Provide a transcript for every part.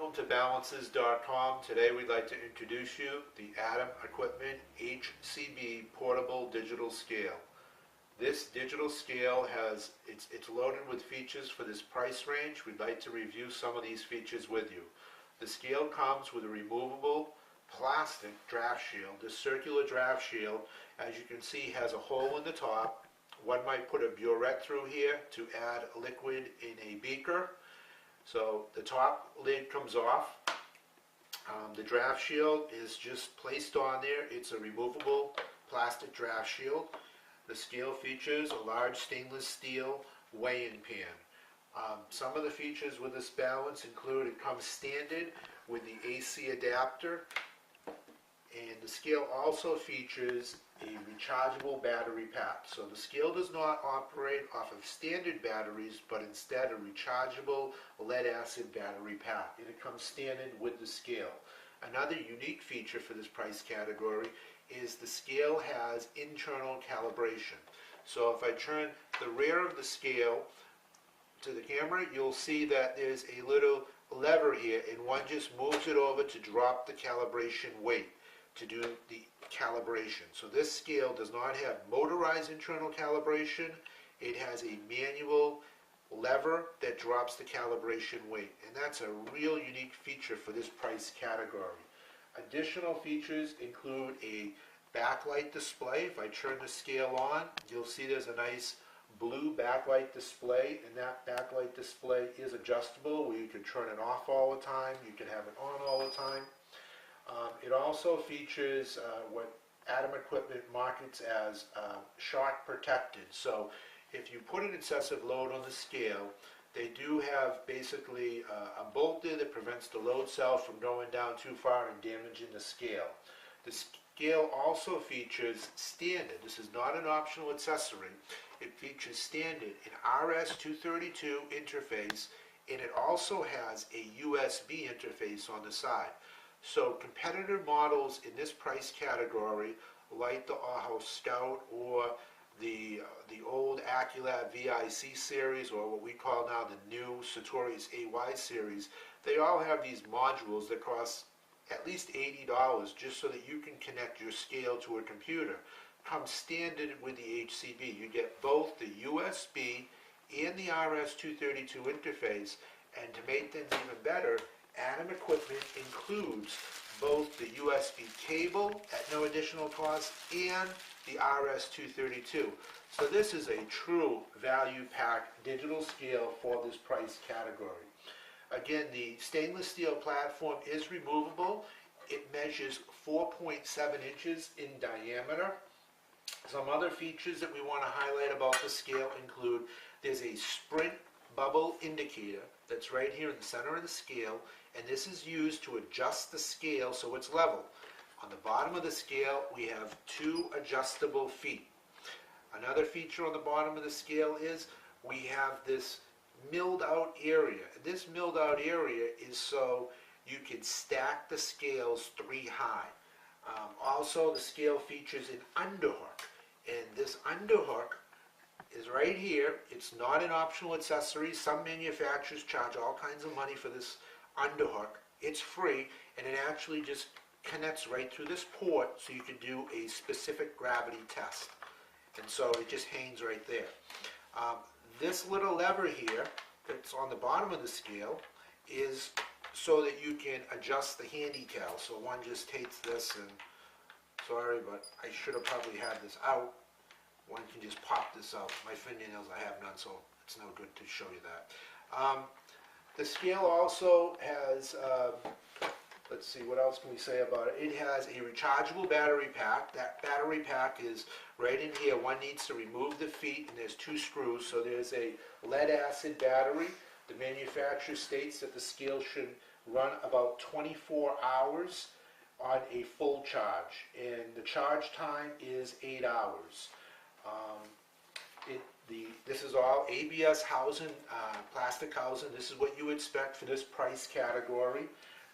welcome to balances.com. Today we'd like to introduce you the Adam Equipment HCB Portable Digital Scale. This digital scale it's loaded with features for this price range. We'd like to review some of these features with you. The scale comes with a removable plastic draft shield. This circular draft shield, as you can see, has a hole in the top. One might put a burette through here to add liquid in a beaker. So the top lid comes off. The draft shield is just placed on there. It's a removable plastic draft shield. The scale features a large stainless steel weigh-in pan. Some of the features with this balance include it comes standard with the AC adapter, and the scale also features a rechargeable battery pack. So the scale does not operate off of standard batteries, but instead a rechargeable lead-acid battery pack, and it comes standard with the scale. Another unique feature for this price category is the scale has internal calibration. So if I turn the rear of the scale to the camera, you'll see that there's a little lever here, and one just moves it over to drop the calibration weight to do the calibration. So this scale does not have motorized internal calibration. It has a manual lever that drops the calibration weight, and that's a real unique feature for this price category. Additional features include a backlight display. If I turn the scale on, you'll see there's a nice blue backlight display, and that backlight display is adjustable, where you can turn it off all the time, you can have it on all the time. It also features what Adam Equipment markets as shock protected. So if you put an excessive load on the scale, they do have basically a bolt there that prevents the load cell from going down too far and damaging the scale. The scale also features standard. This is not an optional accessory. It features standard an RS-232 interface, and it also has a USB interface on the side. So competitor models in this price category, like the Aho Scout or the old Aculab VIC series, or what we call now the new Sartorius AY series, they all have these modules that cost at least $80 just so that you can connect your scale to a computer. Comes standard with the HCB. You get both the USB and the RS-232 interface, and to make things even better, Adam Equipment includes both the USB cable at no additional cost and the RS-232. So this is a true value pack digital scale for this price category. Again, the stainless steel platform is removable. It measures 4.7 inches in diameter. Some other features that we want to highlight about the scale include there's a sprint bubble indicator that's right here in the center of the scale, and this is used to adjust the scale so it's level. On the bottom of the scale, we have two adjustable feet. Another feature on the bottom of the scale is we have this milled out area. This milled out area is so you can stack the scales 3 high. Also, the scale features an underhook, and this underhook is right here. It's not an optional accessory. Some manufacturers charge all kinds of money for this underhook. It's free, and it actually just connects right through this port so you can do a specific gravity test. And so it just hangs right there. This little lever here that's on the bottom of the scale is so that you can adjust the handy-cal. So one just takes this, and sorry, but I should have probably had this out. One can just pop this out. My fingernails, I have none, so it's no good to show you that. The scale also has, let's see, what else can we say about it? It has a rechargeable battery pack. That battery pack is right in here. One needs to remove the feet, and there's 2 screws. So there's a lead-acid battery. The manufacturer states that the scale should run about 24 hours on a full charge, and the charge time is 8 hours. This is all ABS housing, plastic housing. This is what you expect for this price category.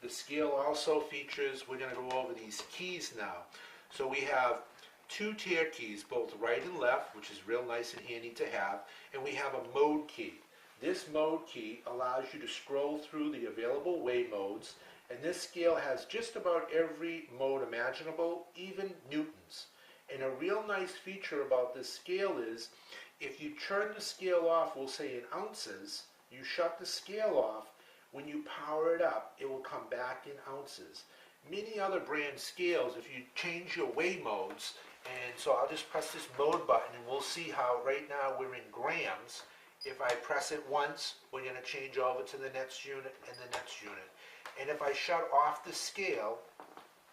The scale also features, we're going to go over these keys now. So we have 2 tier keys, both right and left, which is real nice and handy to have, and we have a mode key. This mode key allows you to scroll through the available weigh modes, and this scale has just about every mode imaginable, even newtons. And a real nice feature about this scale is, if you turn the scale off, we'll say in ounces, you shut the scale off, when you power it up, it will come back in ounces. Many other brand scales, if you change your weigh modes, and so I'll just press this mode button and we'll see how right now we're in grams. If I press it once, we're going to change over to the next unit and the next unit. And if I shut off the scale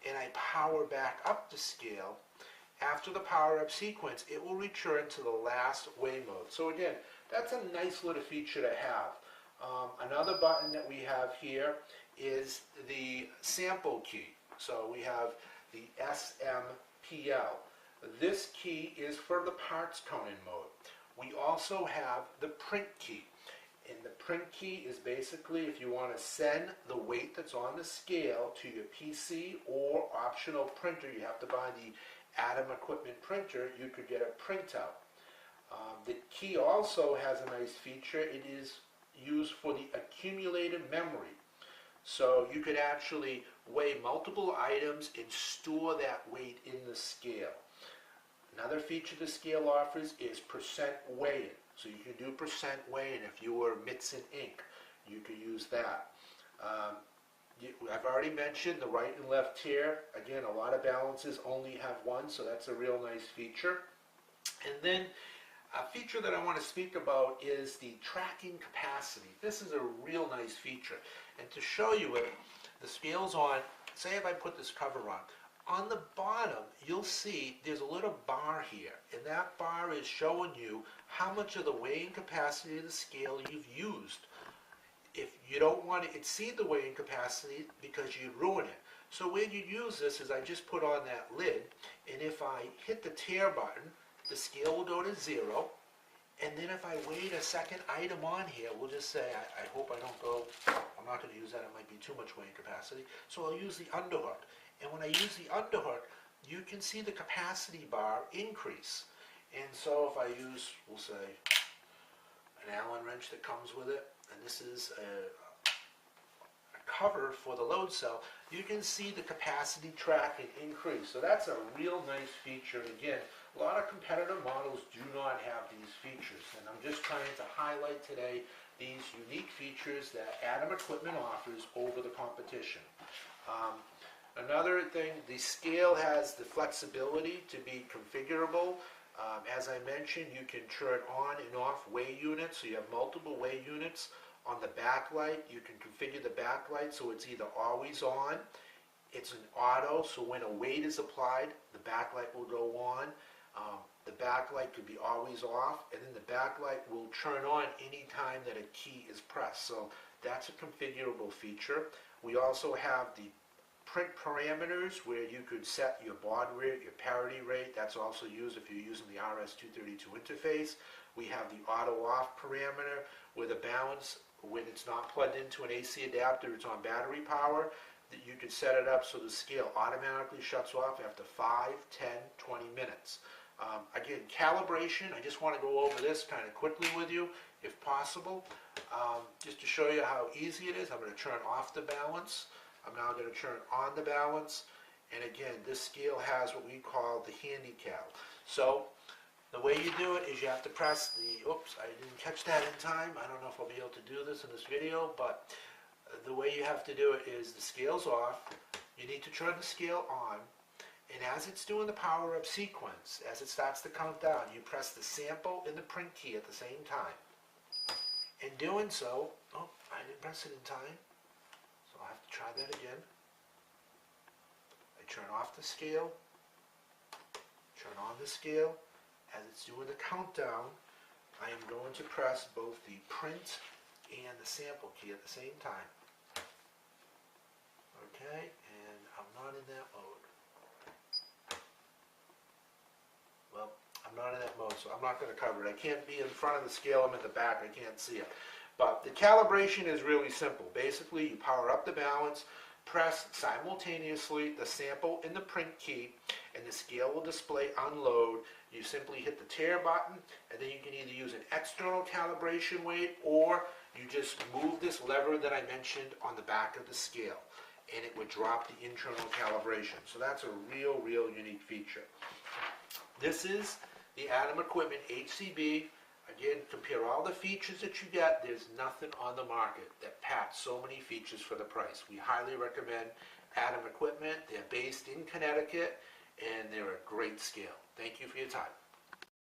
and I power back up the scale, after the power up sequence, it will return to the last weigh mode. So again, that's a nice little feature to have. Another button that we have here is the sample key. So we have the SMPL. This key is for the parts counting mode. We also have the print key. And the print key is basically if you want to send the weight that's on the scale to your PC or optional printer, you have to buy the Atom Equipment printer, you could get a printout. The key also has a nice feature. It is used for the accumulated memory. So you could actually weigh multiple items and store that weight in the scale. Another feature the scale offers is percent weighing. So you can do percent weighing. If you were mixing ink, you could use that. I've already mentioned the right and left tier. Again, a lot of balances only have one, so that's a real nice feature. And then a feature that I want to speak about is the tracking capacity. This is a real nice feature. And to show you it, the scale's on, say if I put this cover on the bottom, you'll see there's a little bar here, and that bar is showing you how much of the weighing capacity of the scale you've used. If you don't want to exceed the weighing capacity because you'd ruin it. So when you use this is I just put on that lid, and if I hit the tear button, the scale will go to 0, and then if I weighed a second item on here, we'll just say, I hope I don't go, I'm not going to use that, it might be too much weighing capacity, so I'll use the underhook. And when I use the underhook, you can see the capacity bar increase. And so if I use, we'll say, an Allen wrench that comes with it, and this is a cover for the load cell, you can see the capacity tracking increase. So that's a real nice feature. And again, a lot of competitor models do not have these features. And I'm just trying to highlight today these unique features that Atom Equipment offers over the competition. Another thing, the scale has the flexibility to be configurable. As I mentioned, you can turn on and off weigh units, so you have multiple weigh units. On the backlight, you can configure the backlight so it's either always on, it's an auto, so when a weight is applied, the backlight will go on. The backlight could be always off, and then the backlight will turn on any time that a key is pressed. So that's a configurable feature. We also have the print parameters where you could set your baud rate, your parity rate. That's also used if you're using the RS-232 interface. We have the auto off parameter where the balance, when it's not plugged into an AC adapter, it's on battery power, that you can set it up so the scale automatically shuts off after 5, 10, 20 minutes. Again, calibration, I just want to go over this kind of quickly with you, if possible, just to show you how easy it is. I'm going to turn off the balance. I'm now going to turn on the balance, and again, this scale has what we call the handicap. So the way you do it is you have to press the, oops, I didn't catch that in time. I don't know if I'll be able to do this in this video, but the way you have to do it is the scale's off. You need to turn the scale on, and as it's doing the power up sequence, as it starts to count down, you press the sample and the print key at the same time. In doing so, oh, I didn't press it in time. I'll have to try that again. I turn off the scale, turn on the scale. As it's doing the countdown, I am going to press both the print and the sample key at the same time. Okay, and I'm not in that mode. Well, I'm not in that mode, so I'm not going to cover it. I can't be in front of the scale, I'm in the back, I can't see it. But the calibration is really simple. Basically, you power up the balance, press simultaneously the sample and the print key, and the scale will display unload. You simply hit the tare button, and then you can either use an external calibration weight, or you just move this lever that I mentioned on the back of the scale, and it would drop the internal calibration. So that's a real unique feature. This is the Atom Equipment HCB. Again, compare all the features that you get. There's nothing on the market that packs so many features for the price. We highly recommend Atom Equipment. They're based in Connecticut, and they're a great scale. Thank you for your time.